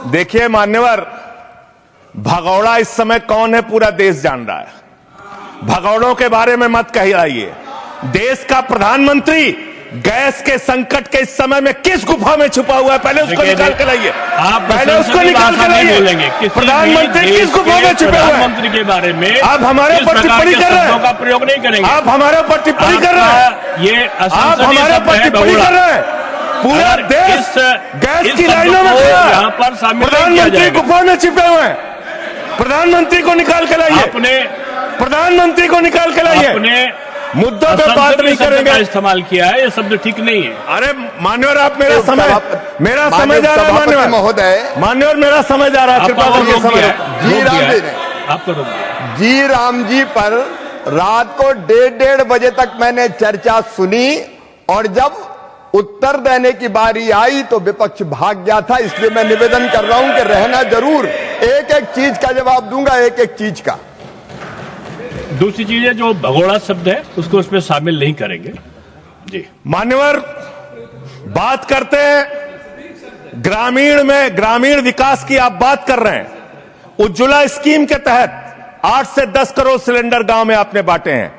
देखिए मान्यवर, भगौड़ा इस समय कौन है पूरा देश जान रहा है। भगौड़ों के बारे में मत कहिए। देश का प्रधानमंत्री गैस के संकट के इस समय में किस गुफा में छुपा हुआ है, पहले उसको निकाल के लाइए। पहले उसको निकाल के लाइए। प्रधानमंत्री किस गुफा में छुपे हुए हैं? प्रधानमंत्री के बारे में आप हमारे ऊपर टिप्पणी कर रहे हैं, का प्रयोग नहीं करेंगे। आप हमारे ऊपर टिप्पणी कर रहे हैं, ये आप हमारे ऊपर टिप्पणी कर रहे हैं। पूरा देश गैस की लाइनों में खड़ा है, प्रधानमंत्री गुफा में छिपे हुए हैं। प्रधानमंत्री को निकाल के लाइए, प्रधानमंत्री को निकाल के लाइए। मुद्दों पे बात नहीं करेंगे। इस्तेमाल किया है, ये शब्द ठीक नहीं है। अरे मान्यवर, आप मेरा समय जा रहा है। मान्यवर महोदय, मान्यवर मेरा समय जा रहा है, कृपा करके समय। जी राम जी पर रात को 1:30 बजे तक मैंने चर्चा सुनी और जब उत्तर देने की बारी आई तो विपक्ष भाग गया था। इसलिए मैं निवेदन कर रहा हूं कि रहना जरूर, एक एक चीज का जवाब दूंगा, एक एक चीज का। दूसरी चीज है, जो भगोड़ा शब्द है उसको उसमें शामिल नहीं करेंगे। जी मान्यवर, बात करते हैं ग्रामीण विकास की। आप बात कर रहे हैं उज्ज्वला स्कीम के तहत 8 से 10 करोड़ सिलेंडर गांव में आपने बांटे हैं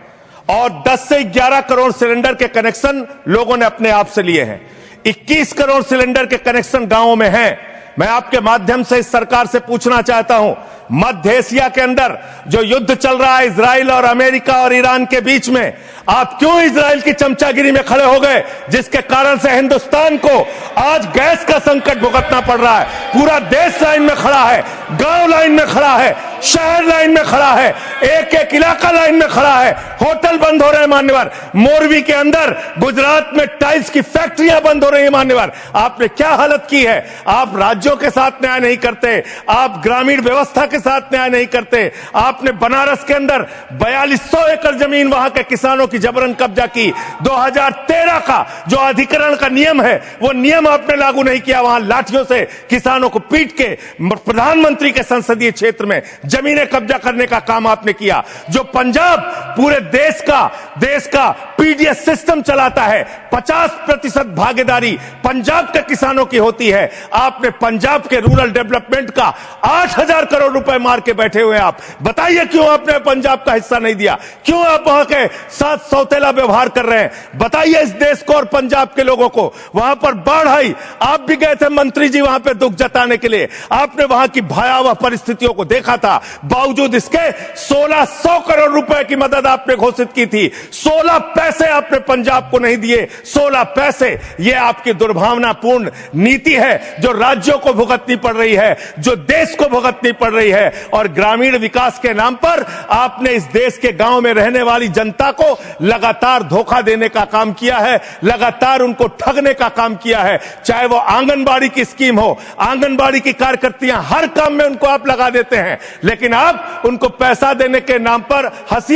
और 10 से 11 करोड़ सिलेंडर के कनेक्शन लोगों ने अपने आप से लिए हैं। 21 करोड़ सिलेंडर के कनेक्शन गांवों में हैं। मैं आपके माध्यम से इस सरकार से पूछना चाहता हूं, मध्य एशिया के अंदर जो युद्ध चल रहा है इजराइल और अमेरिका और ईरान के बीच में, आप क्यों इजराइल की चमचागिरी में खड़े हो गए, जिसके कारण से हिंदुस्तान को आज गैस का संकट भुगतना पड़ रहा है। पूरा देश लाइन में खड़ा है, गांव लाइन में खड़ा है, शहर लाइन में खड़ा है, एक एक इलाका लाइन में खड़ा है। होटल बंद हो रहे हैं मान्यवर। मोरवी के अंदर गुजरात में टाइल्स की फैक्ट्रियां बंद हो रही है मान्यवर। आपने क्या हालत की है। आप राज्यों के साथ न्याय नहीं करते, आप ग्रामीण व्यवस्था के साथ न्याय नहीं करते। आपने बनारस के अंदर 4200 एकड़ जमीन वहां के किसानों की जबरन कब्जा की। 2013 का जो अधिकरण का नियम है, वो नियम आपने लागू नहीं किया। वहां लाठियों से किसानों को पीट के प्रधानमंत्री के संसदीय क्षेत्र में जमीनें कब्जा करने का काम आपने किया। जो पंजाब पूरे देश का पीडीएस सिस्टम चलाता है, 50% भागीदारी पंजाब के किसानों की होती है। आपने पंजाब के रूरल डेवलपमेंट का 8000 करोड़ रुपए मार के बैठे हुए। आप बताइए क्यों आपने पंजाब का हिस्सा नहीं दिया, क्यों आप वहां के साथ सौतेला व्यवहार कर रहे हैं। बताइए इस देश को और पंजाब के लोगों को। वहां पर बाढ़ आई, आप भी गए थे मंत्री जी वहां पे दुख जताने के लिए। आपने वहां की भयावह परिस्थितियों को देखा था। बावजूद इसके 1600 करोड़ रुपए की मदद आपने घोषित की थी। 16 पैसे आपने पंजाब को नहीं दिए, 16 पैसे। यह आपकी दुर्भावनापूर्ण नीति है जो राज्यों को भुगतनी पड़ रही है, जो देश को भुगतनी पड़ रही है। और ग्रामीण विकास के नाम पर आपने इस देश के गांव में रहने वाली जनता को लगातार धोखा देने का काम किया है, लगातार उनको ठगने का काम किया है। चाहे वो आंगनबाड़ी की स्कीम हो, आंगनबाड़ी की कार्यकर्तियां, हर काम में उनको आप लगा देते हैं, लेकिन आप उनको पैसा देने के नाम पर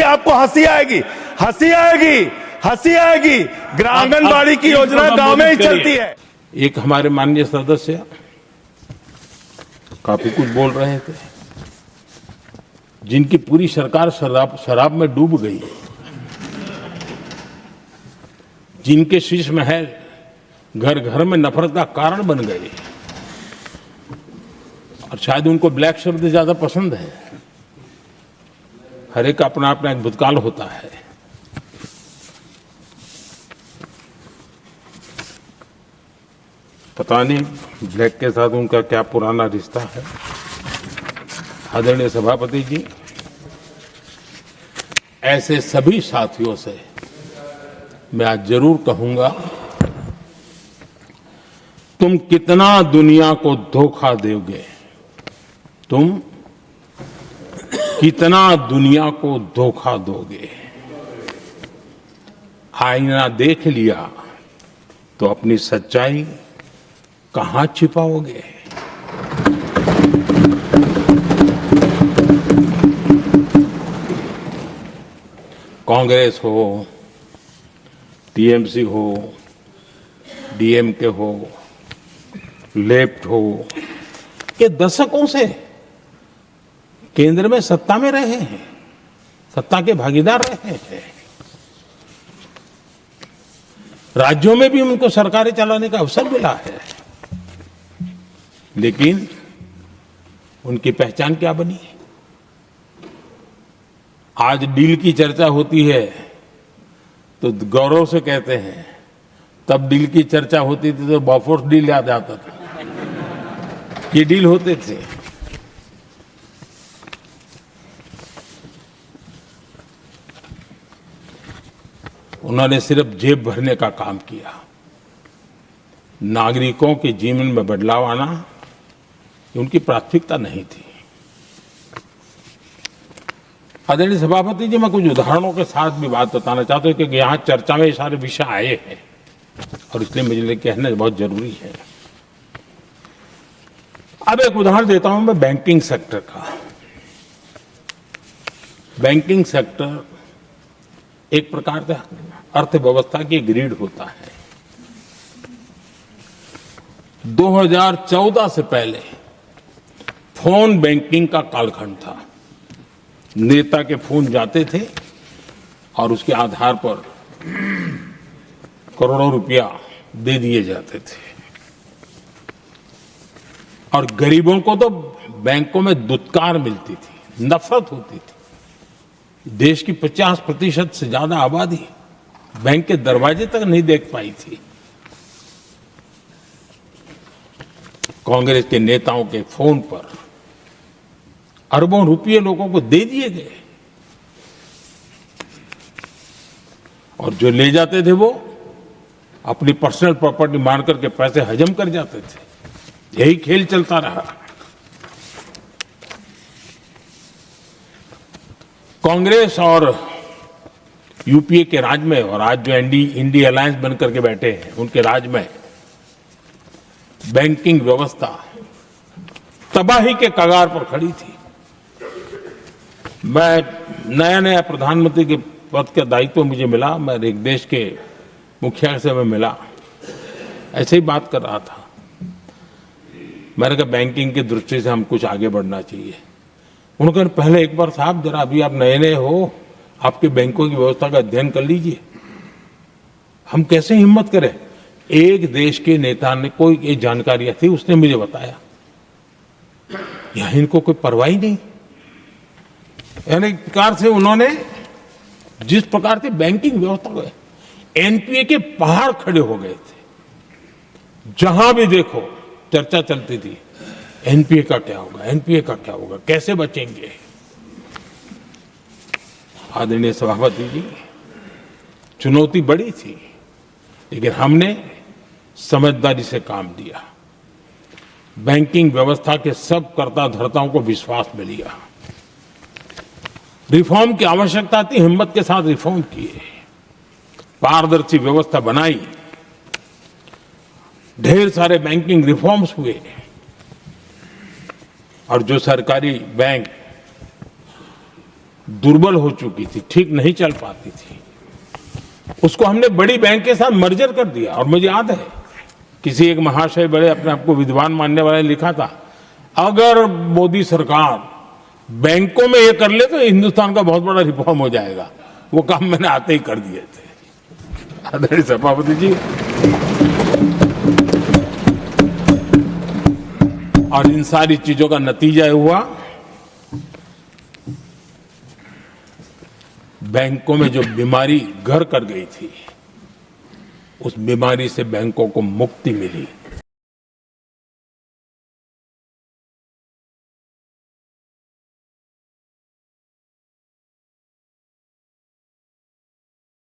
आपको हंसी आएगी, हंसी आएगी, हंसी आएगी। आंगनबाड़ी की योजना गांव में ही चलती है। एक हमारे माननीय सदस्य काफी कुछ बोल रहे थे, जिनकी पूरी सरकार शराब में डूब गई, जिनके शीश महल घर घर में नफरत का कारण बन गए, और शायद उनको ब्लैक शब्द ज्यादा पसंद है। हर एक अपना अपना एक भूतकाल होता है। पता नहीं ब्लैक के साथ उनका क्या पुराना रिश्ता है। आदरणीय सभापति जी, ऐसे सभी साथियों से मैं आज जरूर कहूंगा, तुम कितना दुनिया को धोखा दोगे, तुम कितना दुनिया को धोखा दोगे। आईना देख लिया तो अपनी सच्चाई कहां छिपाओगे। कांग्रेस हो, टीएमसी हो, डीएमके हो, लेफ्ट हो, ये दशकों से केंद्र में सत्ता में रहे हैं, सत्ता के भागीदार रहे हैं। राज्यों में भी उनको सरकारें चलाने का अवसर मिला है, लेकिन उनकी पहचान क्या बनी? आज डील की चर्चा होती है तो गौरव से कहते हैं, तब डील की चर्चा होती थी तो बॉफोर्स डील याद आता था। ये डील होते थे। उन्होंने सिर्फ जेब भरने का काम किया। नागरिकों के जीवन में बदलाव आना ये उनकी प्राथमिकता नहीं थी। आदरणीय सभापति जी, मैं कुछ उदाहरणों के साथ भी बात बताना चाहता हूं क्योंकि यहाँ चर्चा में ये सारे विषय आए हैं और इसलिए मुझे कहना बहुत जरूरी है। अब एक उदाहरण देता हूं मैं बैंकिंग सेक्टर का। बैंकिंग सेक्टर एक प्रकार का अर्थव्यवस्था की ग्रिड होता है। 2014 से पहले फोन बैंकिंग का कालखंड था। नेता के फोन जाते थे और उसके आधार पर करोड़ों रुपया दे दिए जाते थे और गरीबों को तो बैंकों में दुत्कार मिलती थी, नफरत होती थी। देश की 50% से ज्यादा आबादी बैंक के दरवाजे तक नहीं देख पाई थी। कांग्रेस के नेताओं के फोन पर अरबों रुपये लोगों को दे दिए गए और जो ले जाते थे वो अपनी पर्सनल प्रॉपर्टी मान करके पैसे हजम कर जाते थे। यही खेल चलता रहा। कांग्रेस और यूपीए के राज में और आज जो इंडी अलायंस बनकर के बैठे हैं उनके राज में बैंकिंग व्यवस्था तबाही के कगार पर खड़ी थी। मैं नया प्रधानमंत्री के पद का दायित्व मुझे मिला। मैं एक देश के मुखिया से मैं मिला, ऐसे ही बात कर रहा था। मैंने कहा बैंकिंग की दृष्टि से हम कुछ आगे बढ़ना चाहिए। उन्होंने कहा पहले एक बार साहब जरा अभी आप नए हो, आपके बैंकों की व्यवस्था का अध्ययन कर लीजिए। हम कैसे हिम्मत करें? एक देश के नेता ने कोई एक जानकारी थी, उसने मुझे बताया यहां इनको कोई परवाह ही नहीं। यानी प्रकार से उन्होंने जिस प्रकार से बैंकिंग व्यवस्था को एनपीए के पहाड़ खड़े हो गए थे। जहां भी देखो चर्चा चलती थी एनपीए का क्या होगा, एनपीए का क्या होगा, कैसे बचेंगे। आदरणीय सभापति जी, चुनौती बड़ी थी लेकिन हमने समझदारी से काम लिया। बैंकिंग व्यवस्था के सब कर्ता धर्ताओं को विश्वास में लिया। रिफॉर्म की आवश्यकता थी, हिम्मत के साथ रिफॉर्म किए, पारदर्शी व्यवस्था बनाई, ढेर सारे बैंकिंग रिफॉर्म्स हुए और जो सरकारी बैंक दुर्बल हो चुकी थी, ठीक नहीं चल पाती थी, उसको हमने बड़ी बैंक के साथ मर्जर कर दिया। और मुझे याद है किसी एक महाशय बड़े अपने आप को विद्वान मानने वाले ने लिखा था, अगर मोदी सरकार बैंकों में ये कर ले तो हिंदुस्तान का बहुत बड़ा रिफॉर्म हो जाएगा। वो काम मैंने आते ही कर दिए थे। आदरणीय सभापति जी, और इन सारी चीजों का नतीजा हुआ बैंकों में जो बीमारी घर कर गई थी, उस बीमारी से बैंकों को मुक्ति मिली।